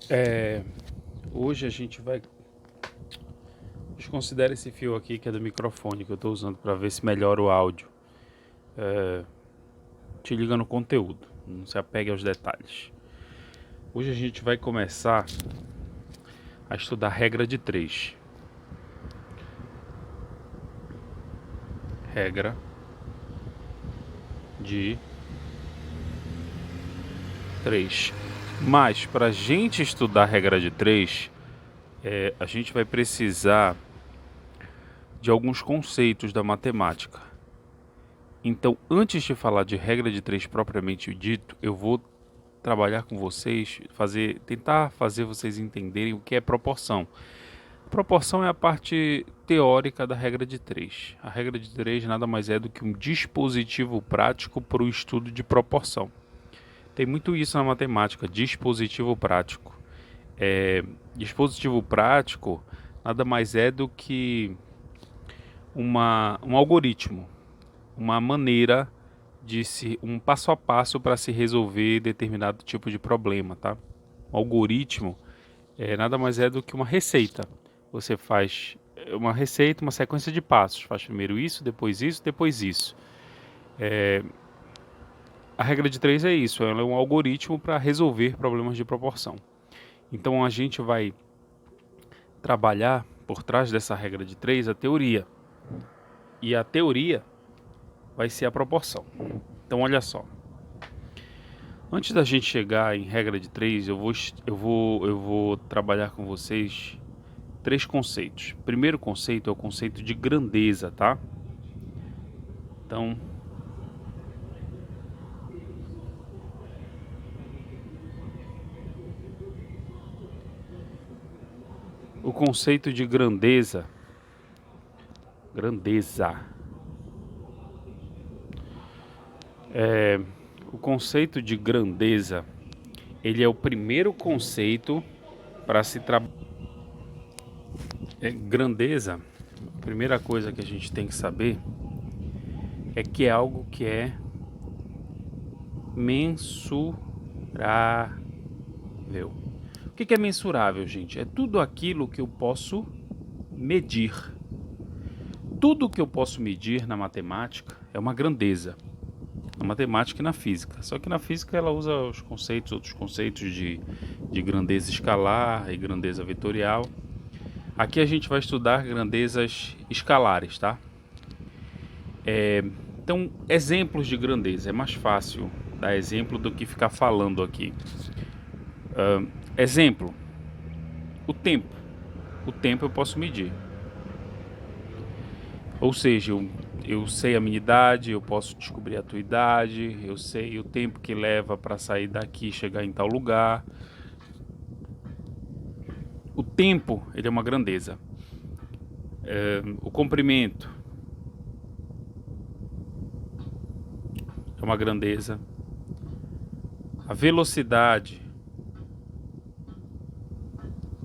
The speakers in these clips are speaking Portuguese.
É, Hoje a gente vai desconsiderar esse fio aqui que é do microfone que eu estou usando para ver se melhora o áudio. Te liga no conteúdo, não se apegue aos detalhes. Hoje a gente vai começar a estudar a regra de 3. Regra de 3. Mas para a gente estudar a regra de 3, a gente vai precisar de alguns conceitos da matemática. Então, antes de falar de regra de 3 propriamente dito, eu vou trabalhar com vocês, tentar fazer vocês entenderem o que é proporção. Proporção é a parte teórica da regra de 3. A regra de 3 nada mais é do que um dispositivo prático para o estudo de proporção. Tem muito isso na matemática, dispositivo prático. Dispositivo prático nada mais é do que um algoritmo, uma maneira um passo a passo para se resolver determinado tipo de problema, tá? Um algoritmo nada mais é do que uma receita. Você faz uma receita, uma sequência de passos. Faz primeiro isso, depois isso, depois isso. A regra de 3 é isso, ela é um algoritmo para resolver problemas de proporção. Então a gente vai trabalhar por trás dessa regra de 3 a teoria. E a teoria vai ser a proporção. Então olha só. Antes da gente chegar em regra de 3, eu vou trabalhar com vocês 3 conceitos. O primeiro conceito é o conceito de grandeza, tá? Então, o conceito de grandeza, o conceito de grandeza, ele é o primeiro conceito para se trabalhar. Grandeza, a primeira coisa que a gente tem que saber é que é algo que é mensurável. O que é mensurável, gente? É tudo aquilo que eu posso medir. Tudo que eu posso medir na matemática é uma grandeza. Na matemática e na física. Só que na física ela usa outros conceitos de grandeza escalar e grandeza vetorial. Aqui a gente vai estudar grandezas escalares, tá? Então, exemplos de grandeza. É mais fácil dar exemplo do que ficar falando aqui. Exemplo, o tempo. O tempo eu posso medir. Ou seja, eu sei a minha idade, eu posso descobrir a tua idade, eu sei o tempo que leva para sair daqui e chegar em tal lugar. O tempo, ele é uma grandeza. O comprimento é uma grandeza. A velocidade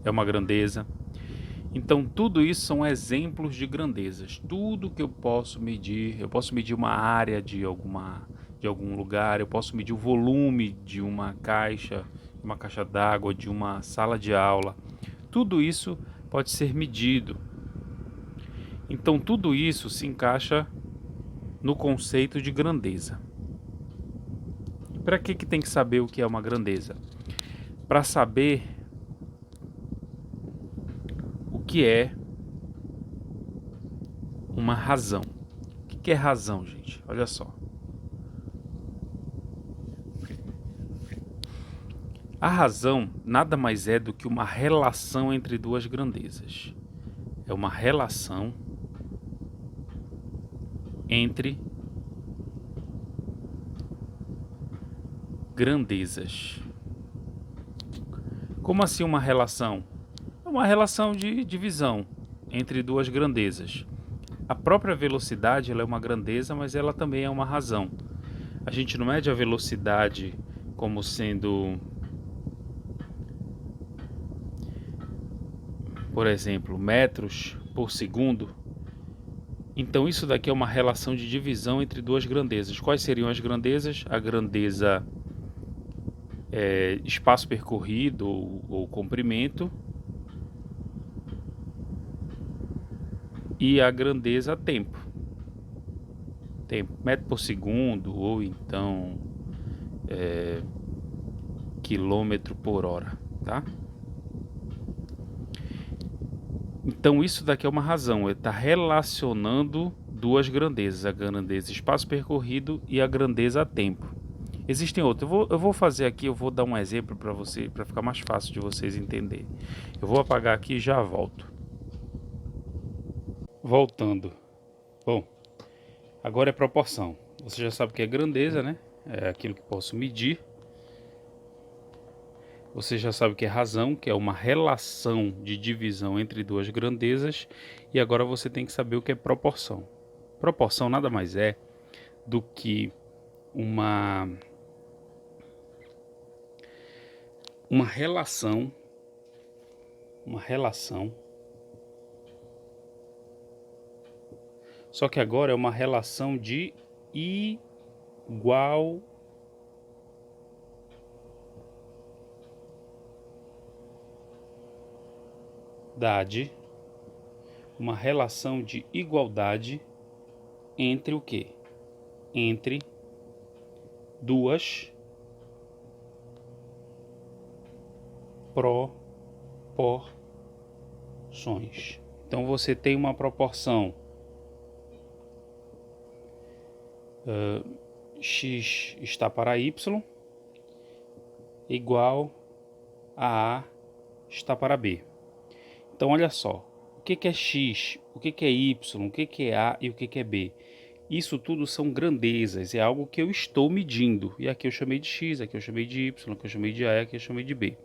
é uma grandeza. Então, tudo isso são exemplos de grandezas. Tudo que eu posso medir uma área de algum lugar, eu posso medir o volume de uma caixa d'água, de uma sala de aula. Tudo isso pode ser medido. Então, tudo isso se encaixa no conceito de grandeza. Para que tem que saber o que é uma grandeza? Para saber o que é uma razão. O que é razão, gente? Olha só. A razão nada mais é do que uma relação entre duas grandezas. É uma relação entre grandezas. Como assim uma relação? É uma relação de divisão entre duas grandezas. A própria velocidade ela é uma grandeza, mas ela também é uma razão. A gente não mede a velocidade como sendo, por exemplo, metros por segundo. Então isso daqui é uma relação de divisão entre duas grandezas. Quais seriam as grandezas? A grandeza espaço percorrido ou comprimento, e a grandeza tempo, metro por segundo, ou então quilômetro por hora, tá? Então isso daqui é uma razão, ele está relacionando duas grandezas, a grandeza espaço percorrido e a grandeza tempo. Existem outros, eu vou fazer aqui, eu vou dar um exemplo para você, para ficar mais fácil de vocês entenderem. Eu vou apagar aqui e já volto. Voltando. Bom, agora é proporção. Você já sabe o que é grandeza, né? É aquilo que posso medir. Você já sabe o que é razão, que é uma relação de divisão entre duas grandezas. E agora você tem que saber o que é proporção. Proporção nada mais é do que uma relação, só que agora é uma relação de igualdade. Uma relação de igualdade entre o quê? Entre duas proporções. Então você tem uma proporção x está para y igual a está para b. Então olha só, o que é x, o que é y, o que é a e o que é b? Isso tudo são grandezas, é algo que eu estou medindo. E aqui eu chamei de x, aqui eu chamei de y, aqui eu chamei de a, aqui eu chamei de b.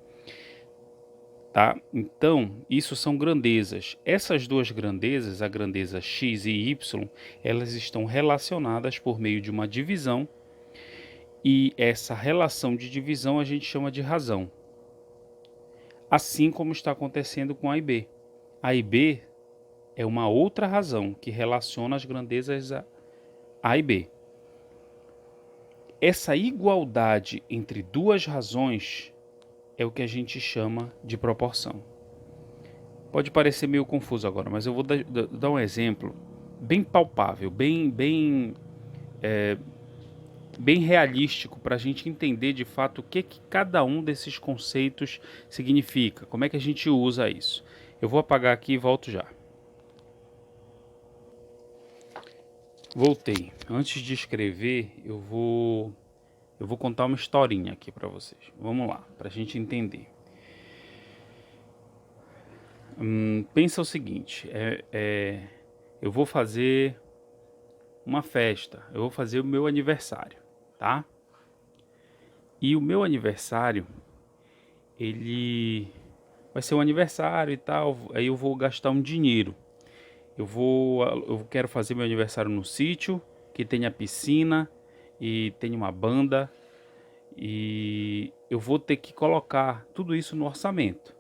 Tá? Então, isso são grandezas. Essas duas grandezas, a grandeza x e y, elas estão relacionadas por meio de uma divisão. E essa relação de divisão a gente chama de razão. Assim como está acontecendo com A e B. A e B é uma outra razão que relaciona as grandezas A e B. Essa igualdade entre duas razões é o que a gente chama de proporção. Pode parecer meio confuso agora, mas eu vou dar um exemplo bem palpável, bem realístico para a gente entender de fato o que cada um desses conceitos significa, como é que a gente usa isso. Eu vou apagar aqui e volto já. Voltei. Antes de escrever, eu vou contar uma historinha aqui para vocês. Vamos lá, para a gente entender. Pensa o seguinte, eu vou fazer uma festa, eu vou fazer o meu aniversário, tá? E o meu aniversário, ele vai ser um aniversário e tal, aí eu vou gastar um dinheiro. Eu quero fazer meu aniversário no sítio, que tenha piscina e tenha uma banda, e eu vou ter que colocar tudo isso no orçamento.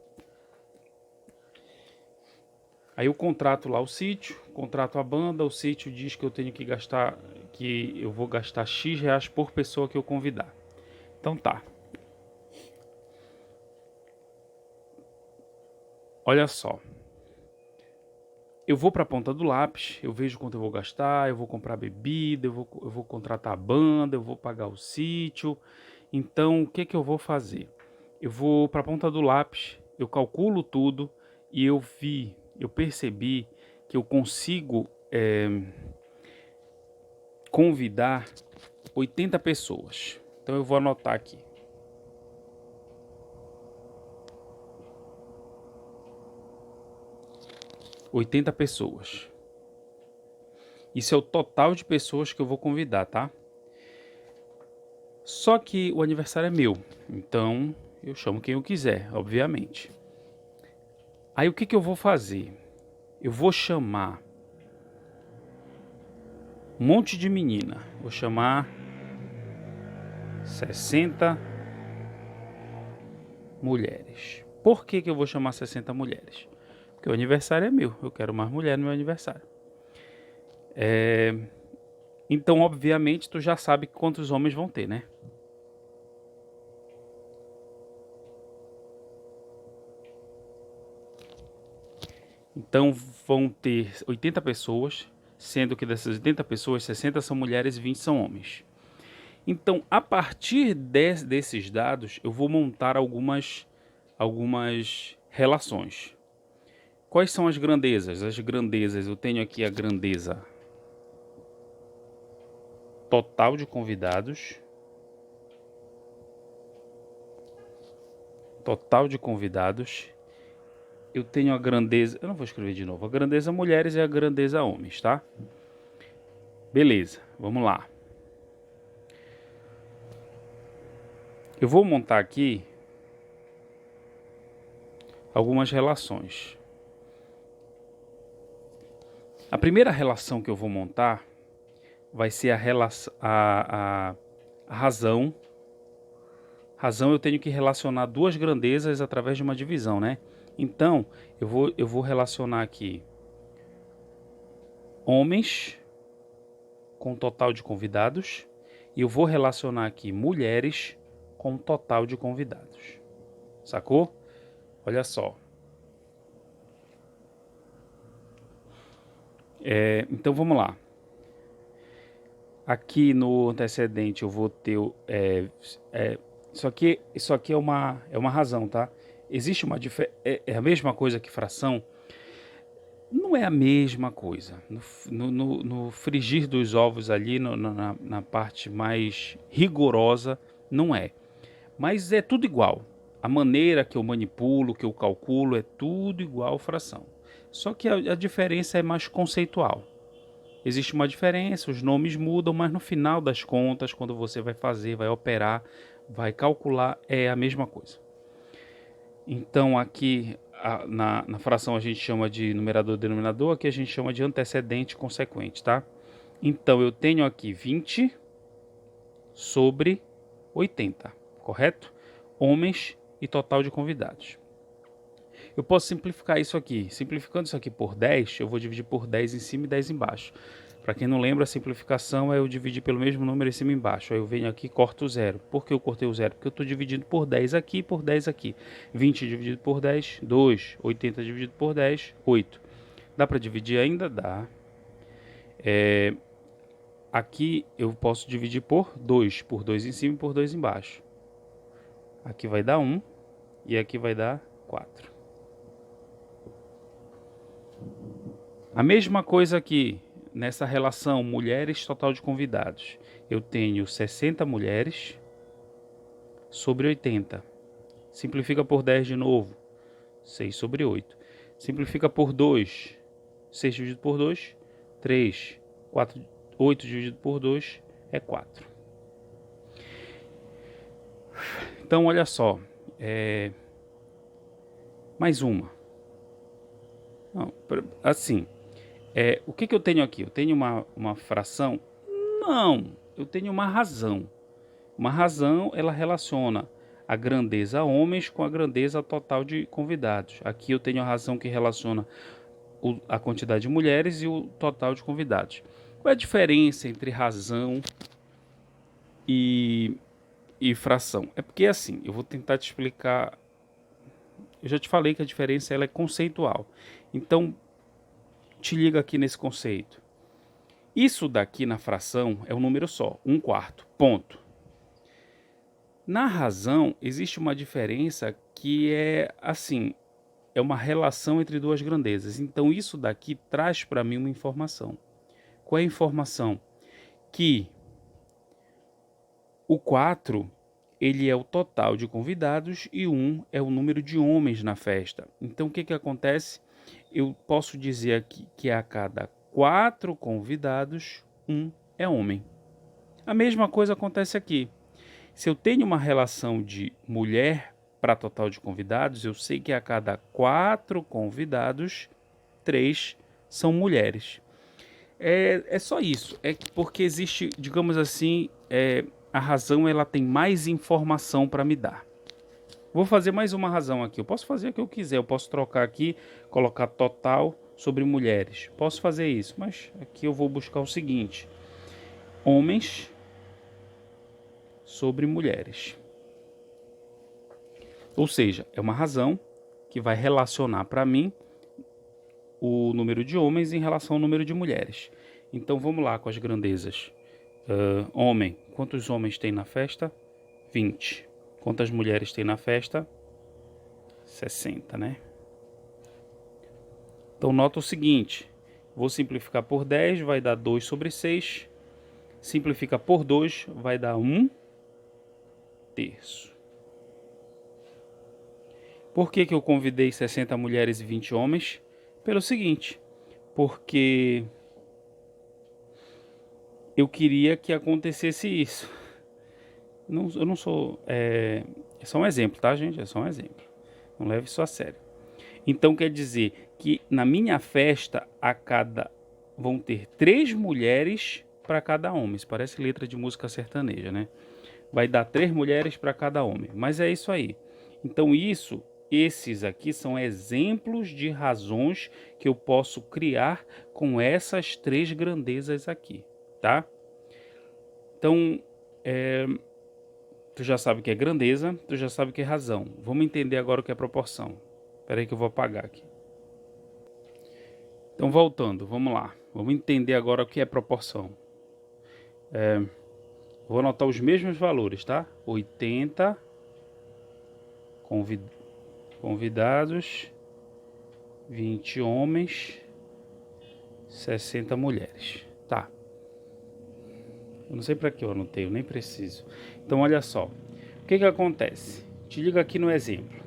Aí eu contrato lá o sítio, contrato a banda, o sítio diz que eu tenho que gastar, que eu vou gastar X reais por pessoa que eu convidar. Então tá. Olha só. Eu vou para a ponta do lápis, eu vejo quanto eu vou gastar, eu vou comprar bebida, eu vou contratar a banda, eu vou pagar o sítio. Então, o que eu vou fazer? Eu vou para a ponta do lápis, eu calculo tudo e eu percebi que eu consigo convidar 80 pessoas. Então eu vou anotar aqui. $80 pessoas. Isso é o total de pessoas que eu vou convidar, tá? Só que o aniversário é meu, então eu chamo quem eu quiser, obviamente. Aí o que eu vou fazer? Eu vou chamar um monte de menina. Vou chamar 60 mulheres. Por que eu vou chamar 60 mulheres? Porque o aniversário é meu, eu quero mais mulher no meu aniversário. Então, obviamente, tu já sabe quantos homens vão ter, né? Então vão ter 80 pessoas, sendo que dessas 80 pessoas, 60 são mulheres e 20 são homens. Então, a partir desses dados, eu vou montar algumas relações. Quais são as grandezas? As grandezas, eu tenho aqui a grandeza total de convidados. Total de convidados. Eu tenho a grandeza... Eu não vou escrever de novo. A grandeza mulheres e a grandeza homens, tá? Beleza, vamos lá. Eu vou montar aqui algumas relações. A primeira relação que eu vou montar vai ser a razão. Razão, eu tenho que relacionar duas grandezas através de uma divisão, né? Então, eu vou relacionar aqui homens com total de convidados e eu vou relacionar aqui mulheres com total de convidados. Sacou? Olha só. Então vamos lá. Aqui no antecedente eu vou ter isso aqui é uma razão, tá? Existe uma diferença. É a mesma coisa que fração? Não é a mesma coisa. No frigir dos ovos ali, na parte mais rigorosa, não é. Mas é tudo igual. A maneira que eu manipulo, que eu calculo, é tudo igual fração. Só que a diferença é mais conceitual. Existe uma diferença, os nomes mudam, mas no final das contas, quando você vai fazer, vai operar, vai calcular, é a mesma coisa. Então aqui na fração a gente chama de numerador e denominador, aqui a gente chama de antecedente consequente, tá? Então eu tenho aqui 20 sobre 80, correto? Homens e total de convidados. Eu posso simplificar isso aqui. Simplificando isso aqui por 10, eu vou dividir por 10 em cima e 10 embaixo. Para quem não lembra, a simplificação é eu dividir pelo mesmo número em cima e embaixo. Aí eu venho aqui e corto o zero. Por que eu cortei o zero? Porque eu estou dividindo por 10 aqui e por 10 aqui. 20 dividido por 10, 2. 80 dividido por 10, 8. Dá para dividir ainda? Dá. Aqui eu posso dividir por 2. Por 2 em cima e por 2 embaixo. Aqui vai dar 1 e aqui vai dar 4. A mesma coisa aqui, nessa relação mulheres total de convidados. Eu tenho 60 mulheres sobre 80. Simplifica por 10 de novo, 6 sobre 8. Simplifica por 2, 6 dividido por 2, 3. 4, 8 dividido por 2 é 4. Então, olha só. Mais uma. Não, assim... o que eu tenho aqui? Eu tenho uma fração? Não, eu tenho uma razão. Uma razão, ela relaciona a grandeza homens com a grandeza total de convidados. Aqui eu tenho a razão que relaciona a quantidade de mulheres e o total de convidados. Qual é a diferença entre razão e fração? É porque assim, eu vou tentar te explicar. Eu já te falei que a diferença ela é conceitual. Então, te liga aqui nesse conceito. Isso daqui na fração é um número só, 1/4, ponto. Na razão, existe uma diferença que é assim, é uma relação entre duas grandezas. Então isso daqui traz para mim uma informação. Qual é a informação? Que o 4, ele é o total de convidados e 1 é o número de homens na festa. Então o que acontece? Eu posso dizer aqui que a cada 4 convidados, 1 é homem. A mesma coisa acontece aqui. Se eu tenho uma relação de mulher para total de convidados, eu sei que a cada 4 convidados, 3 são mulheres. É só isso. É porque existe, digamos assim, a razão ela tem mais informação para me dar. Vou fazer mais uma razão aqui. Eu posso fazer o que eu quiser. Eu posso trocar aqui, colocar total sobre mulheres. Posso fazer isso, mas aqui eu vou buscar o seguinte: homens sobre mulheres. Ou seja, é uma razão que vai relacionar para mim o número de homens em relação ao número de mulheres. Então vamos lá com as grandezas. Homem, quantos homens tem na festa? 20. Quantas mulheres tem na festa? 60, né? Então nota o seguinte, vou simplificar por 10, vai dar 2 sobre 6. Simplifica por 2, vai dar 1 terço. Por que eu convidei 60 mulheres e 20 homens? Pelo seguinte, porque eu queria que acontecesse isso. Eu não sou... É só um exemplo, tá, gente? É só um exemplo. Não leve isso a sério. Então quer dizer que na minha festa vão ter 3 mulheres para cada homem. Isso parece letra de música sertaneja, né? Vai dar 3 mulheres para cada homem. Mas é isso aí. Então esses aqui são exemplos de razões que eu posso criar com essas 3 grandezas aqui, tá? Então, tu já sabe o que é grandeza, tu já sabe o que é razão. Vamos entender agora o que é proporção. Espera aí que eu vou apagar aqui. Então, voltando, vamos lá. Vamos entender agora o que é proporção. Vou anotar os mesmos valores, tá? 80 convidados, 20 homens, 60 mulheres. Tá. Eu não sei para que eu anotei, eu nem preciso. Então, olha só. O que acontece? Te liga aqui no exemplo.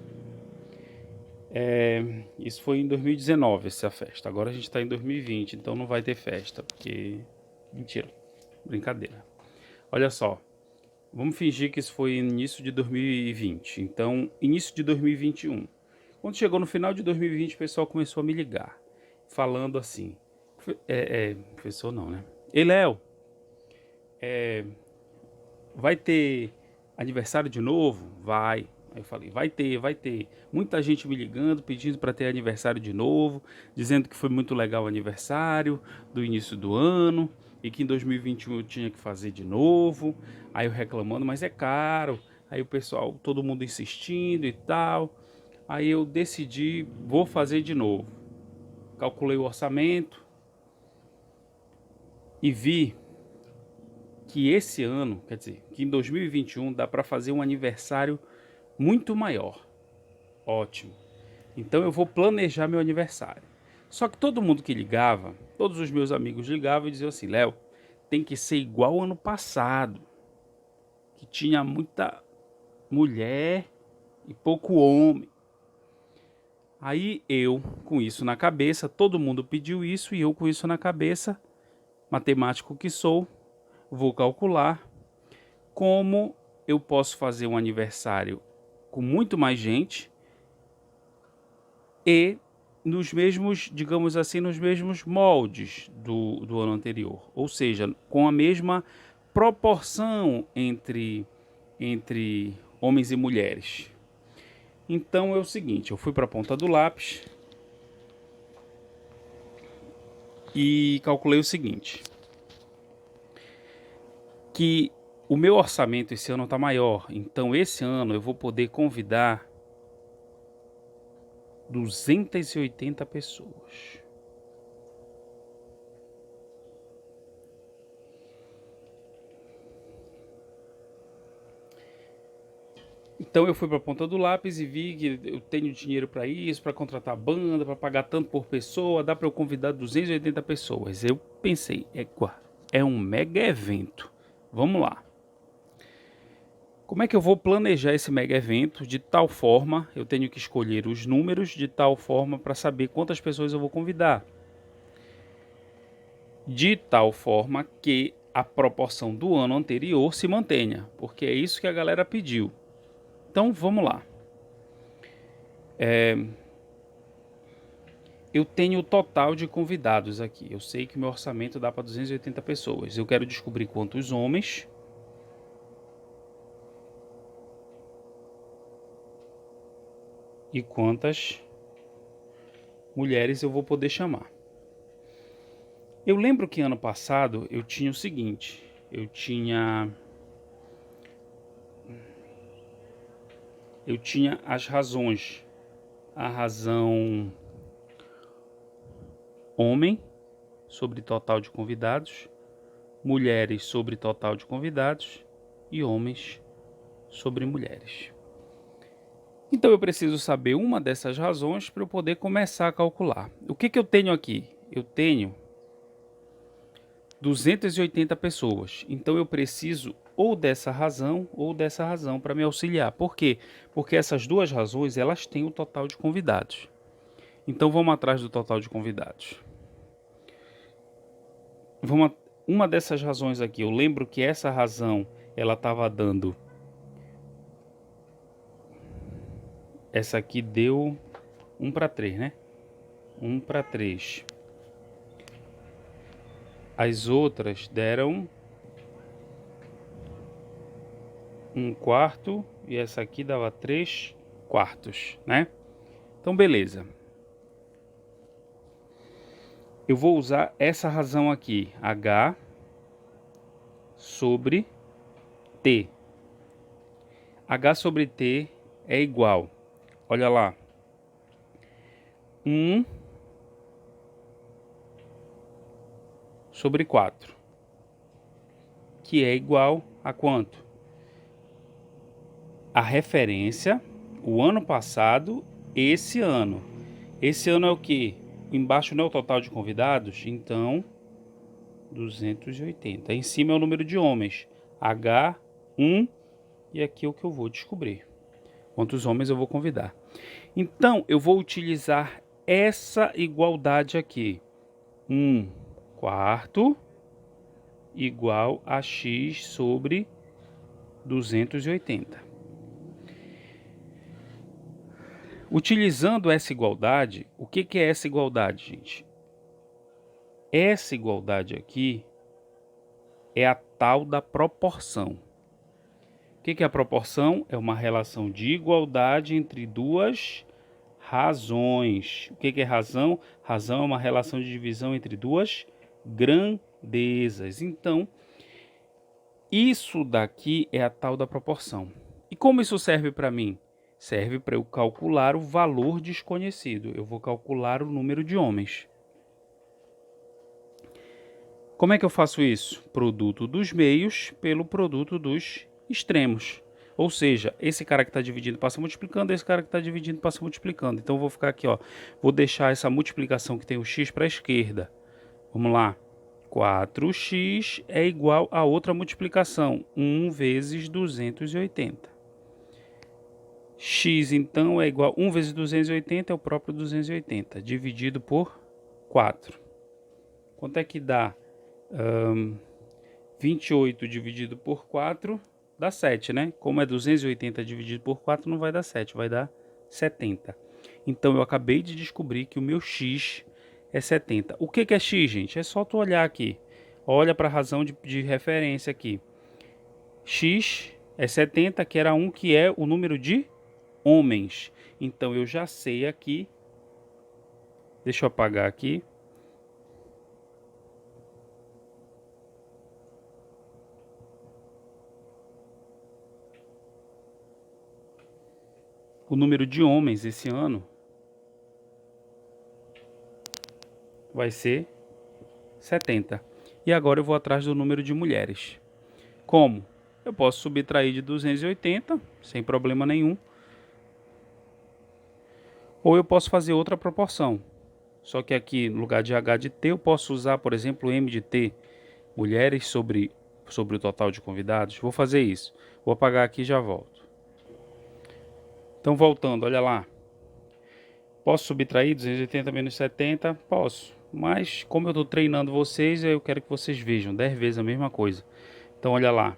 Isso foi em 2019, essa festa. Agora a gente está em 2020, então não vai ter festa, porque... Mentira, brincadeira. Olha só, vamos fingir que isso foi início de 2020. Então, início de 2021. Quando chegou no final de 2020, o pessoal começou a me ligar, falando assim... professor não, né? Ei, Léo, vai ter aniversário de novo? Vai. Aí eu falei, vai ter. Muita gente me ligando, pedindo para ter aniversário de novo, dizendo que foi muito legal o aniversário do início do ano e que em 2021 eu tinha que fazer de novo. Aí eu reclamando, mas é caro. Aí o pessoal, todo mundo insistindo e tal. Aí eu decidi, vou fazer de novo. Calculei o orçamento e vi que esse ano, quer dizer, que em 2021 dá para fazer um aniversário muito maior. Ótimo. Então eu vou planejar meu aniversário. Só que todo mundo que ligava, todos os meus amigos ligavam e diziam assim, Léo, tem que ser igual ao ano passado, que tinha muita mulher e pouco homem. Aí eu, com isso na cabeça, todo mundo pediu isso e eu com isso na cabeça, matemático que sou, vou calcular como eu posso fazer um aniversário com muito mais gente e nos mesmos, digamos assim, nos mesmos moldes do ano anterior. Ou seja, com a mesma proporção entre homens e mulheres. Então é o seguinte, eu fui para a ponta do lápis e calculei o seguinte, que o meu orçamento esse ano está maior, então esse ano eu vou poder convidar 280 pessoas. Então eu fui para a ponta do lápis e vi que eu tenho dinheiro para isso, para contratar banda, para pagar tanto por pessoa, dá para eu convidar 280 pessoas. Eu pensei, é um mega evento. Vamos lá. Como é que eu vou planejar esse mega evento de tal forma, eu tenho que escolher os números de tal forma para saber quantas pessoas eu vou convidar. De tal forma que a proporção do ano anterior se mantenha, porque é isso que a galera pediu. Então vamos lá. Eu tenho o total de convidados aqui. Eu sei que meu orçamento dá para 280 pessoas. Eu quero descobrir quantos homens e quantas mulheres eu vou poder chamar. Eu lembro que ano passado eu tinha o seguinte, eu tinha as razões, a razão homem sobre total de convidados, mulheres sobre total de convidados e homens sobre mulheres. Então eu preciso saber uma dessas razões para eu poder começar a calcular. O que eu tenho aqui? Eu tenho 280 pessoas. Então eu preciso ou dessa razão para me auxiliar. Por quê? Porque essas duas razões elas têm o total de convidados. Então vamos atrás do total de convidados. Uma dessas razões aqui, eu lembro que essa razão ela estava dando. Essa aqui deu 1 para 3, né? 1 para 3. As outras deram 1/4 e essa aqui dava 3/4, né? Então, beleza. Eu vou usar essa razão aqui, H sobre T. H sobre T é igual, olha lá, 1 sobre 4, que é igual a quanto? A referência, o ano passado, esse ano. Esse ano é o que? Embaixo não é o total de convidados, então 280. Em cima é o número de homens, H1, e aqui é o que eu vou descobrir. Quantos homens eu vou convidar. Então, eu vou utilizar essa igualdade aqui. 1/4 igual a x sobre 280. Utilizando essa igualdade, o que é essa igualdade, gente? Essa igualdade aqui é a tal da proporção. O que é a proporção? É uma relação de igualdade entre duas razões. O que é razão? Razão é uma relação de divisão entre duas grandezas. Então, isso daqui é a tal da proporção. E como isso serve para mim? Serve para eu calcular o valor desconhecido. Eu vou calcular o número de homens. Como é que eu faço isso? Produto dos meios pelo produto dos extremos. Ou seja, esse cara que está dividindo passa multiplicando, esse cara que está dividindo passa multiplicando. Então eu vou ficar aqui, ó, vou deixar essa multiplicação que tem o x para a esquerda. Vamos lá. 4x é igual a outra multiplicação, 1 vezes 280. X então é igual a 1 vezes 280 é o próprio 280, dividido por 4. Quanto é que dá? 28 dividido por 4 dá 7, né? Como é 280 dividido por 4 não vai dar 7, vai dar 70. Então eu acabei de descobrir que o meu x é 70. O que é x, gente? É só tu olhar aqui. Olha para a razão de referência aqui. X é 70, que era 1, que é o número de homens. Então eu já sei aqui. Deixa eu apagar aqui. O número de homens esse ano vai ser 70. E agora eu vou atrás do número de mulheres. Como? Eu posso subtrair de 280, sem problema nenhum. Ou eu posso fazer outra proporção. Só que aqui, no lugar de H de T, eu posso usar, por exemplo, M de T. Mulheres sobre o total de convidados. Vou fazer isso. Vou apagar aqui e já volto. Então, voltando, olha lá. Posso subtrair 280 menos 70? Posso. Mas, como eu estou treinando vocês, eu quero que vocês vejam 10 vezes a mesma coisa. Então, olha lá.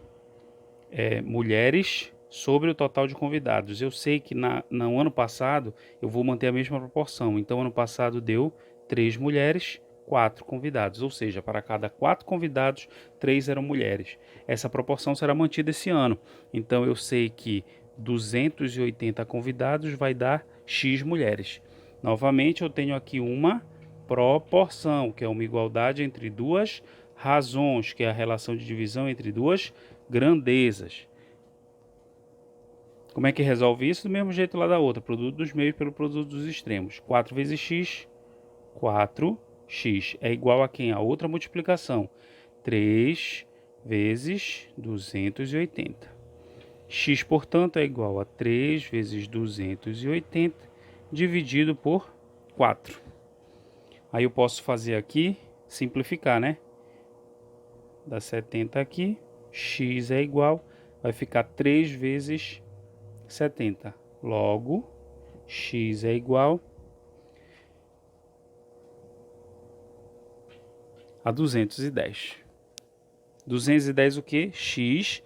Mulheres sobre o total de convidados. Eu sei que no ano passado eu vou manter a mesma proporção. Então, ano passado deu 3 mulheres, 4 convidados. Ou seja, para cada 4 convidados, 3 eram mulheres. Essa proporção será mantida esse ano. Então, eu sei que 280 convidados vai dar X mulheres. Novamente, eu tenho aqui uma proporção, que é uma igualdade entre duas razões, que é a relação de divisão entre duas grandezas. Como é que resolve isso? Do mesmo jeito lá da outra, produto dos meios pelo produto dos extremos. 4 vezes x, 4 x é igual a quem? A outra multiplicação. 3 vezes 280. X, portanto, é igual a 3 vezes 280 dividido por 4. Aí eu posso fazer aqui, simplificar, né? Dá 70 aqui, x é igual, vai ficar 3 vezes 70. Logo, x é igual a 210. 210 o quê? X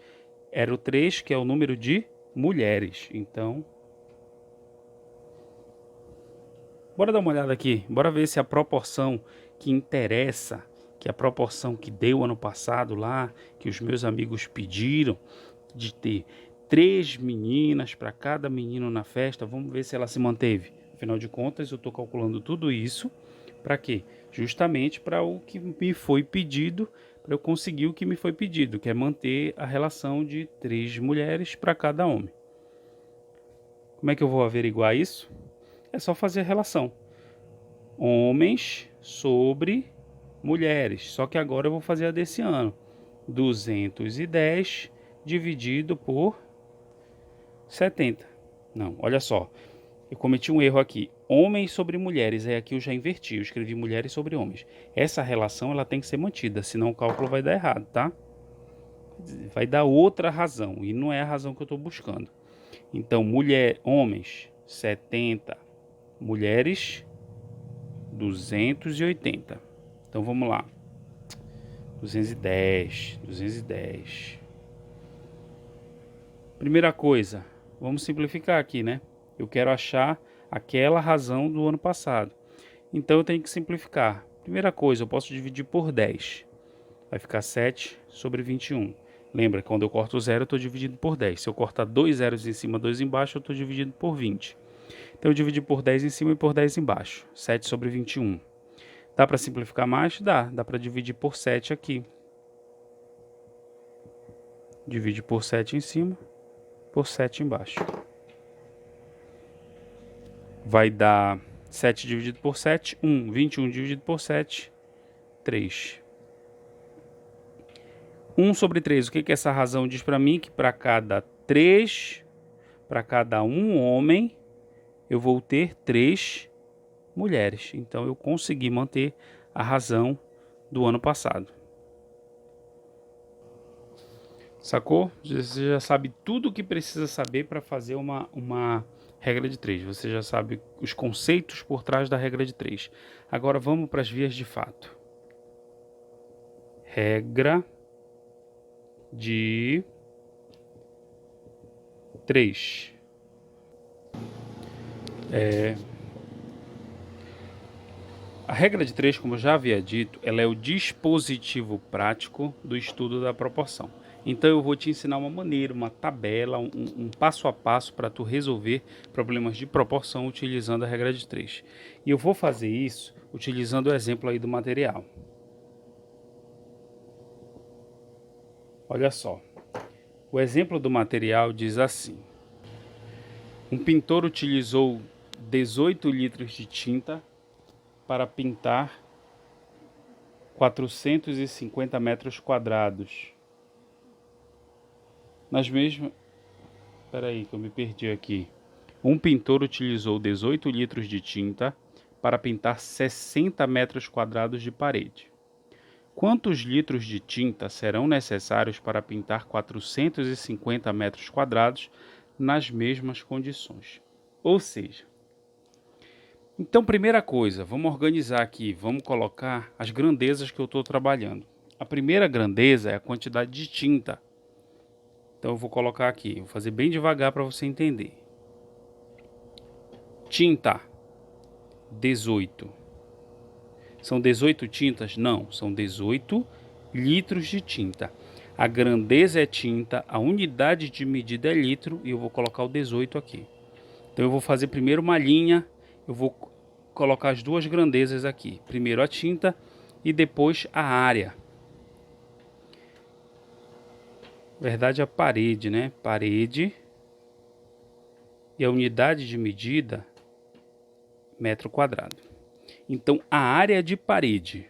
era o 3, que é o número de mulheres. Então, bora dar uma olhada aqui. Bora ver se a proporção que interessa, que é a proporção que deu ano passado lá, que os meus amigos pediram, de ter 3 meninas para cada menino na festa, vamos ver se ela se manteve. Afinal de contas, eu estou calculando tudo isso para quê? Justamente para o que me foi pedido, para eu conseguir o que me foi pedido, que é manter a relação de 3 mulheres para cada homem. Como é que eu vou averiguar isso? É só fazer a relação. Homens sobre mulheres. Só que agora eu vou fazer a desse ano. 210 dividido por 70. Não, olha só. Eu cometi um erro aqui. Homens sobre mulheres. Aí aqui eu já inverti. Eu escrevi mulheres sobre homens. Essa relação ela tem que ser mantida. Senão o cálculo vai dar errado, tá? Vai dar outra razão. E não é a razão que eu estou buscando. Então, homens, 70. Mulheres, 280. Então, vamos lá. 210. Primeira coisa, vamos simplificar aqui, né? Eu quero achar aquela razão do ano passado. Então, eu tenho que simplificar. Primeira coisa, eu posso dividir por 10. Vai ficar 7 sobre 21. Lembra, quando eu corto o zero, eu estou dividindo por 10. Se eu cortar 2 zeros em cima, 2 embaixo, eu estou dividindo por 20. Então, eu dividi por 10 em cima e por 10 embaixo. 7 sobre 21. Dá para simplificar mais? Dá para dividir por 7 aqui. Divide por 7 em cima, por 7 embaixo. Vai dar 7 dividido por 7, 1. 21 dividido por 7, 3. 1 sobre 3, o que essa razão diz para mim? Que para cada 3, para cada um homem, eu vou ter 3 mulheres. Então, eu consegui manter a razão do ano passado. Sacou? Você já sabe tudo o que precisa saber para fazer uma regra de 3. Você já sabe os conceitos por trás da regra de 3. Agora vamos para as vias de fato. Regra de 3. A regra de 3, como eu já havia dito, ela é o dispositivo prático do estudo da proporção. Então eu vou te ensinar uma maneira, uma tabela, um passo a passo para tu resolver problemas de proporção utilizando a regra de 3. E eu vou fazer isso utilizando o exemplo aí do material. Olha só, o exemplo do material diz assim: um pintor utilizou 18 litros de tinta para pintar 450 metros quadrados. Nas mesmas... Peraí que eu me perdi aqui. Um pintor utilizou 18 litros de tinta para pintar 60 metros quadrados de parede. Quantos litros de tinta serão necessários para pintar 450 metros quadrados nas mesmas condições? Ou seja, então, primeira coisa, vamos organizar aqui, vamos colocar as grandezas que eu estou trabalhando. A primeira grandeza é a quantidade de tinta. Então, eu vou colocar aqui, vou fazer bem devagar para você entender. Tinta, 18. São 18 tintas? Não, são 18 litros de tinta. A grandeza é tinta, a unidade de medida é litro e eu vou colocar o 18 aqui. Então, eu vou fazer primeiro uma linha, eu vou colocar as duas grandezas aqui. Primeiro a tinta e depois a área. Na verdade, a parede, né? Parede. E a unidade de medida, metro quadrado. Então, a área de parede.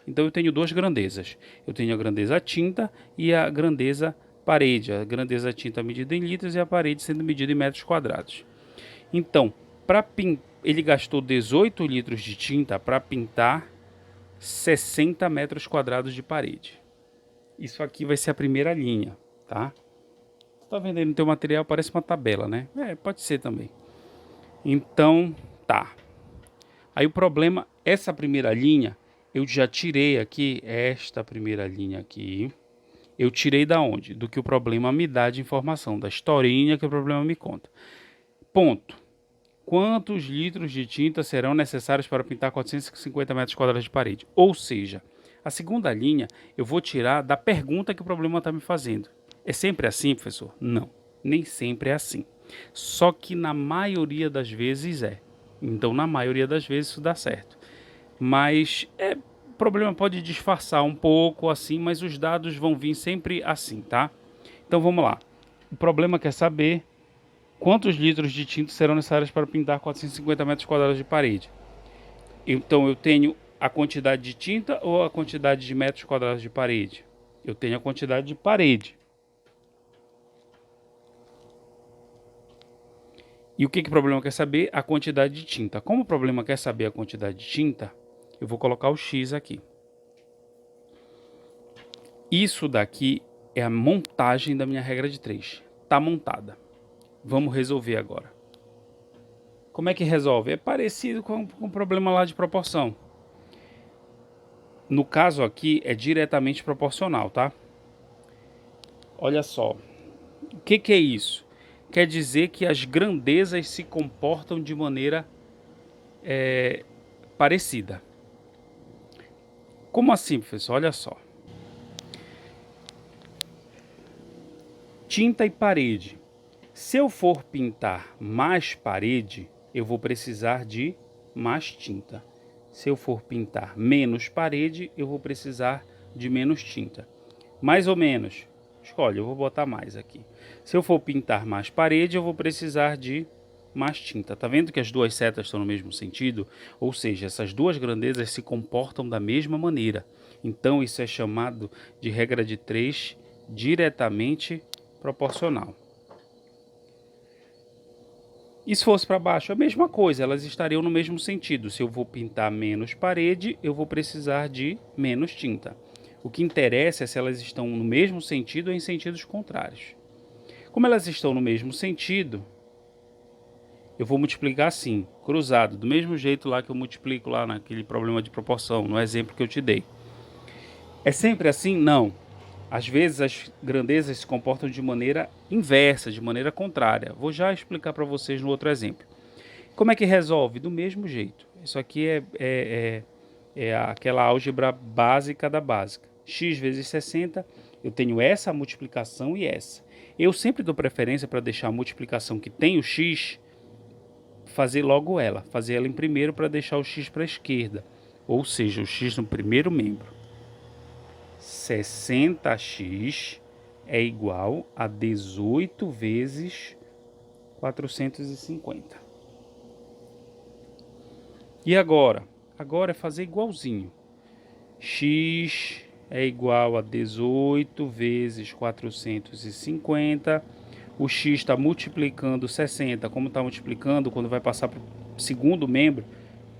Então, eu tenho duas grandezas. Eu tenho a grandeza tinta e a grandeza parede. A grandeza tinta medida em litros e a parede sendo medida em metros quadrados. Então, ele gastou 18 litros de tinta para pintar 60 metros quadrados de parede. Isso aqui vai ser a primeira linha, tá? Tá vendo aí no teu material, parece uma tabela, né? Pode ser também. Então, tá. Aí o problema, essa primeira linha, eu já tirei aqui, esta primeira linha aqui. Eu tirei da onde? Do que o problema me dá de informação, da historinha que o problema me conta. Ponto. Quantos litros de tinta serão necessários para pintar 450 metros quadrados de parede? Ou seja, a segunda linha eu vou tirar da pergunta que o problema está me fazendo. É sempre assim, professor? Não, nem sempre é assim. Só que na maioria das vezes é. Então, na maioria das vezes isso dá certo. Mas o problema pode disfarçar um pouco assim, mas os dados vão vir sempre assim, tá? Então vamos lá. O problema quer saber quantos litros de tinta serão necessários para pintar 450 metros quadrados de parede. Então eu tenho a quantidade de tinta ou a quantidade de metros quadrados de parede? Eu tenho a quantidade de parede. E o que o problema quer saber? A quantidade de tinta. Como o problema quer saber a quantidade de tinta, eu vou colocar o X aqui. Isso daqui é a montagem da minha regra de 3. Está montada. Vamos resolver agora. Como é que resolve? É parecido com o problema lá de proporção. No caso aqui é diretamente proporcional, tá? Olha só. O que é isso? Quer dizer que as grandezas se comportam de maneira parecida. Como assim, professor? Olha só. Tinta e parede. Se eu for pintar mais parede, eu vou precisar de mais tinta. Se eu for pintar menos parede, eu vou precisar de menos tinta. Mais ou menos. Escolhe, eu vou botar mais aqui. Se eu for pintar mais parede, eu vou precisar de mais tinta. Tá vendo que as duas setas estão no mesmo sentido? Ou seja, essas duas grandezas se comportam da mesma maneira. Então isso é chamado de regra de 3 diretamente proporcional. E se fosse para baixo, a mesma coisa, elas estariam no mesmo sentido. Se eu vou pintar menos parede, eu vou precisar de menos tinta. O que interessa é se elas estão no mesmo sentido ou em sentidos contrários. Como elas estão no mesmo sentido, eu vou multiplicar assim, cruzado, do mesmo jeito lá que eu multiplico lá naquele problema de proporção, no exemplo que eu te dei. É sempre assim? Não. Às vezes as grandezas se comportam de maneira inversa, de maneira contrária. Vou já explicar para vocês no outro exemplo. Como é que resolve? Do mesmo jeito. Isso aqui é aquela álgebra básica da básica. X vezes 60, eu tenho essa multiplicação e essa. Eu sempre dou preferência para deixar a multiplicação que tem o x, fazer logo ela. Fazer ela em primeiro para deixar o x para a esquerda. Ou seja, o x no primeiro membro. 60x é igual a 18 vezes 450. E agora? Agora é fazer igualzinho. X é igual a 18 vezes 450. O x está multiplicando 60. Como está multiplicando, quando vai passar para o segundo membro,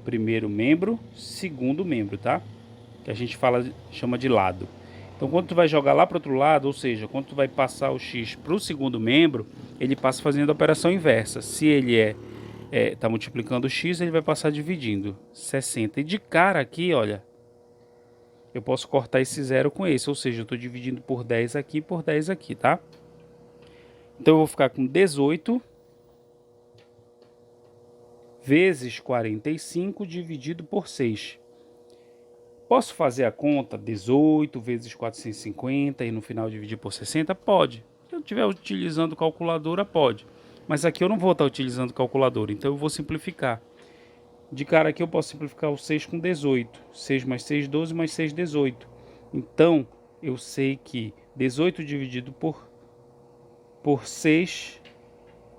primeiro membro, segundo membro, tá? Que a gente chama de lado. Então, quando tu vai jogar lá para o outro lado, ou seja, quando tu vai passar o x para o segundo membro, ele passa fazendo a operação inversa. Se ele está multiplicando o x, ele vai passar dividindo 60. E de cara aqui, olha, eu posso cortar esse zero com esse, ou seja, eu estou dividindo por 10 aqui e por 10 aqui, tá? Então, eu vou ficar com 18 vezes 45 dividido por 6. Posso fazer a conta 18 vezes 450 e no final dividir por 60? Pode. Se eu estiver utilizando calculadora, pode. Mas aqui eu não vou estar utilizando calculadora, então eu vou simplificar. De cara aqui eu posso simplificar o 6 com 18. 6 mais 6, 12, mais 6, 18. Então, eu sei que 18 dividido por 6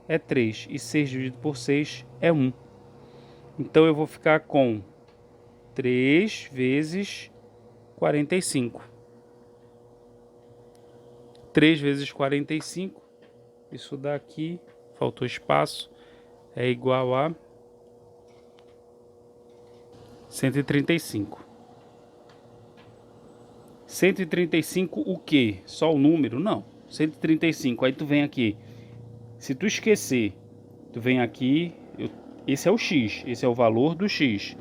é 3. E 6 dividido por 6 é 1. Então, eu vou ficar com 3 vezes 45. 3 vezes 45, isso daqui, faltou espaço, é igual a 135. 135 o quê? Só o número? Não. 135, aí tu vem aqui. Se tu esquecer, tu vem aqui, esse é o X, esse é o valor do X.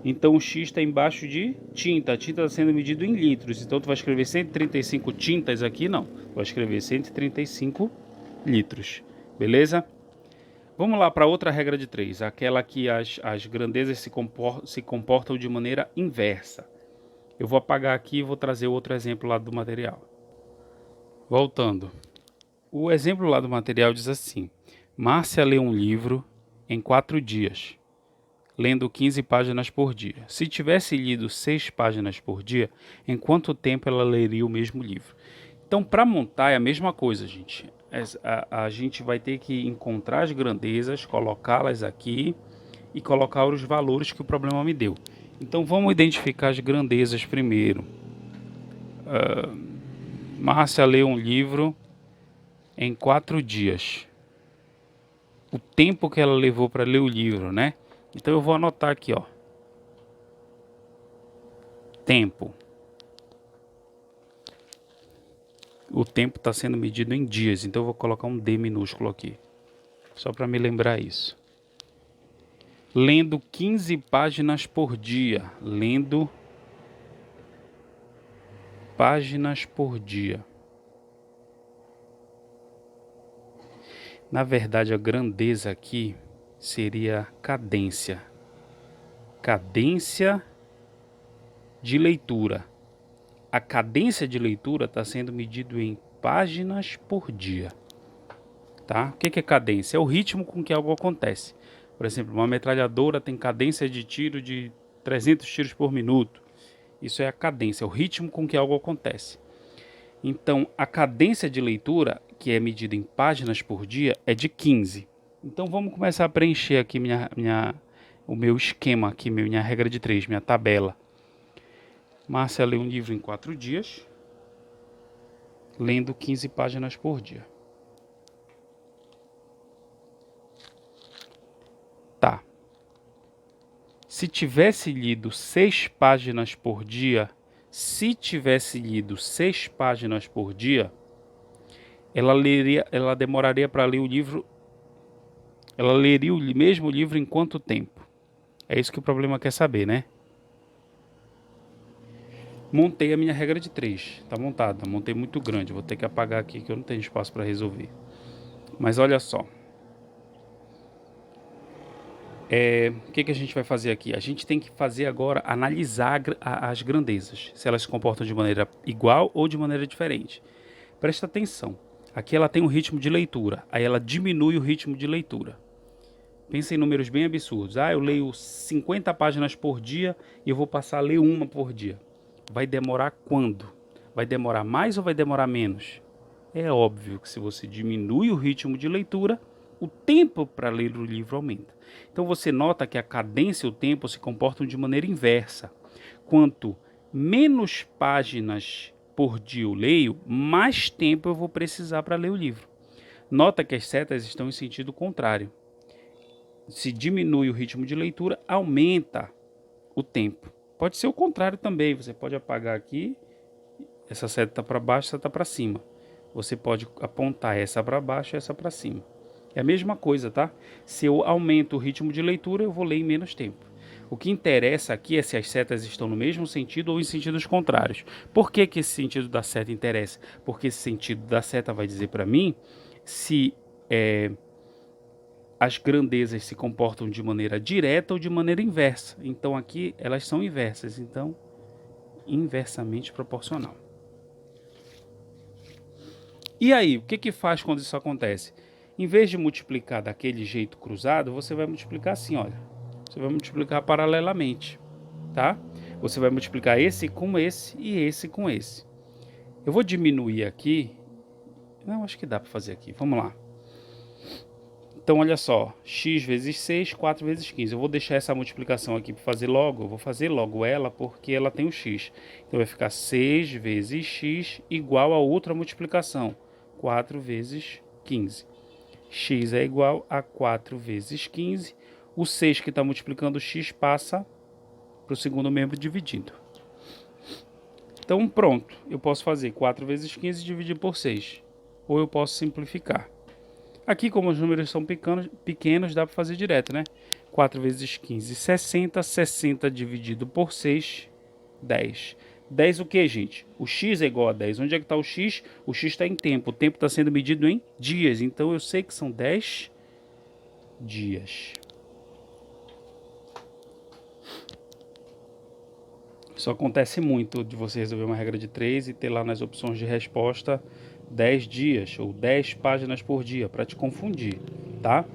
Então o X está embaixo de tinta, a tinta está sendo medida em litros. Então tu vai escrever 135 tintas aqui, não. Tu vai escrever 135 litros, beleza? Vamos lá para outra regra de 3, aquela que as grandezas se comportam de maneira inversa. Eu vou apagar aqui e vou trazer outro exemplo lá do material. Voltando. O exemplo lá do material diz assim: Márcia lê um livro em 4 dias, lendo 15 páginas por dia. Se tivesse lido 6 páginas por dia, em quanto tempo ela leria o mesmo livro? Então, para montar é a mesma coisa, gente. A gente vai ter que encontrar as grandezas, colocá-las aqui e colocar os valores que o problema me deu. Então, vamos identificar as grandezas primeiro. Márcia leu um livro em 4 dias. O tempo que ela levou para ler o livro, né? Então eu vou anotar aqui, ó. Tempo. O tempo está sendo medido em dias, então eu vou colocar um D minúsculo aqui. Só para me lembrar isso. Lendo 15 páginas por dia. Lendo páginas por dia. Na verdade, a grandeza aqui seria cadência. Cadência de leitura. A cadência de leitura está sendo medido em páginas por dia. Tá? O que é cadência? É o ritmo com que algo acontece. Por exemplo, uma metralhadora tem cadência de tiro de 300 tiros por minuto. Isso é a cadência, é o ritmo com que algo acontece. Então, a cadência de leitura, que é medida em páginas por dia, é de 15. Então, vamos começar a preencher aqui o meu esquema, aqui, minha regra de 3, minha tabela. Márcia lê um livro em 4 dias, lendo 15 páginas por dia. Tá. Se tivesse lido 6 páginas por dia, ela demoraria para ler o livro, ela leria o mesmo livro em quanto tempo? É isso que o problema quer saber, né? Montei a minha regra de 3, tá montada, montei muito grande, vou ter que apagar aqui que eu não tenho espaço para resolver. Mas olha só. O que a gente vai fazer aqui? A gente tem que fazer agora, analisar as grandezas, se elas se comportam de maneira igual ou de maneira diferente. Presta atenção, aqui ela tem um ritmo de leitura, aí ela diminui o ritmo de leitura. Pensa em números bem absurdos. Eu leio 50 páginas por dia e eu vou passar a ler uma por dia. Vai demorar quando? Vai demorar mais ou vai demorar menos? É óbvio que se você diminui o ritmo de leitura, o tempo para ler o livro aumenta. Então você nota que a cadência e o tempo se comportam de maneira inversa. Quanto menos páginas por dia eu leio, mais tempo eu vou precisar para ler o livro. Nota que as setas estão em sentido contrário. Se diminui o ritmo de leitura, aumenta o tempo. Pode ser o contrário também. Você pode apagar aqui, essa seta está para baixo, essa está para cima. Você pode apontar essa para baixo e essa para cima. É a mesma coisa, tá? Se eu aumento o ritmo de leitura, eu vou ler em menos tempo. O que interessa aqui é se as setas estão no mesmo sentido ou em sentidos contrários. Por que esse sentido da seta interessa? Porque esse sentido da seta vai dizer para mim se as grandezas se comportam de maneira direta ou de maneira inversa. Então aqui elas são inversas, então inversamente proporcional. E aí, o que faz quando isso acontece? Em vez de multiplicar daquele jeito cruzado, você vai multiplicar assim, olha. Você vai multiplicar paralelamente, tá? Você vai multiplicar esse com esse e esse com esse. Eu vou diminuir aqui. Não, acho que dá para fazer aqui. Vamos lá. Então, olha só, x vezes 6, 4 vezes 15. Eu vou deixar essa multiplicação aqui para fazer logo. Eu vou fazer logo ela porque ela tem o x. Então, vai ficar 6 vezes x igual a outra multiplicação, 4 vezes 15. X é igual a 4 vezes 15. O 6 que está multiplicando o x passa para o segundo membro dividindo. Então, pronto. Eu posso fazer 4 vezes 15 e dividir por 6. Ou eu posso simplificar. Aqui, como os números são pequenos, dá para fazer direto, né? 4 vezes 15, 60. 60 dividido por 6, 10. 10 o que, gente? O x é igual a 10. Onde é que está o x? O x está em tempo. O tempo está sendo medido em dias. Então, eu sei que são 10 dias. Isso acontece muito de você resolver uma regra de 3 e ter lá nas opções de resposta 10 dias ou 10 páginas por dia para te confundir, tá?